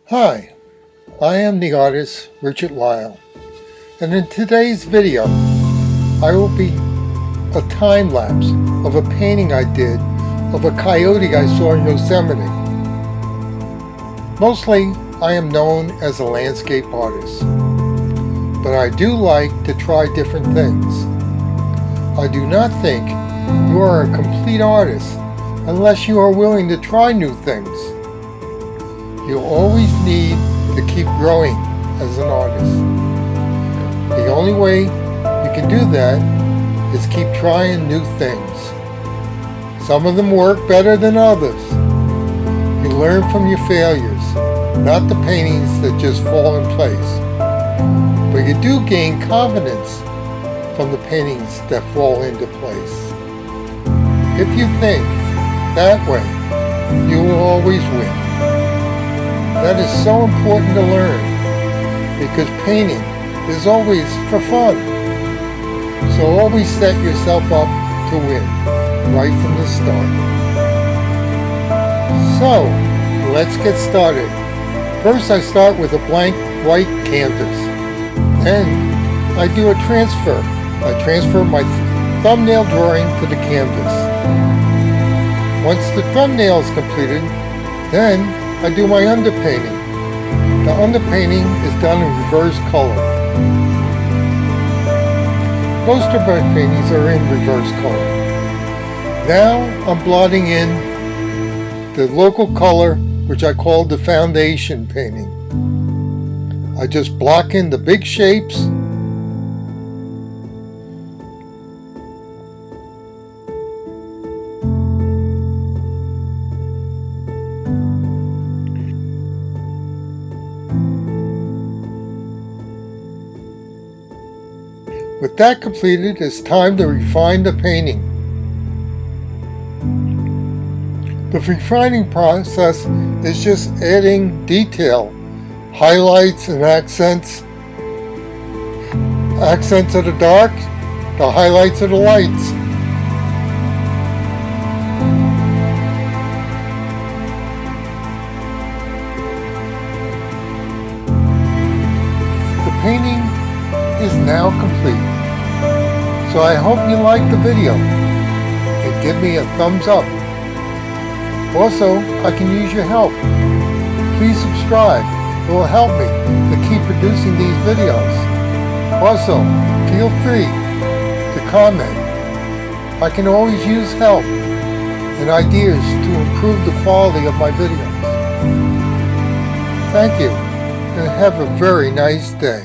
Hi, I am the artist Richard Lyle, and in today's video I will be a time lapse of a painting I did of a coyote I saw in Yosemite. Mostly I am known as a landscape artist, but I do like to try different things. I do not think you are a complete artist unless you are willing to try new things. You always need to keep growing as an artist. The only way you can do that is keep trying new things. Some of them work better than others. You learn from your failures, not the paintings that just fall in place. But you do gain confidence from the paintings that fall into place. If you think that way, you will always win. That is so important to learn, because painting is always for fun. So always set yourself up to win, right from the start. So, let's get started. First I start with a blank white canvas. Then I do a transfer. I transfer my thumbnail drawing to the canvas. Once the thumbnail is completed, then I do my underpainting. The underpainting is done in reverse color. Most of my paintings are in reverse color. Now I'm blotting in the local color, which I call the foundation painting. I just block in the big shapes. With that completed, it's time to refine the painting. The refining process is just adding detail, highlights and accents. Accents of the dark, the highlights of the lights. The painting is now complete. So I hope you liked the video and give me a thumbs up. Also, I can use your help. Please subscribe. It will help me to keep producing these videos. Also, feel free to comment. I can always use help and ideas to improve the quality of my videos. Thank you, and have a very nice day.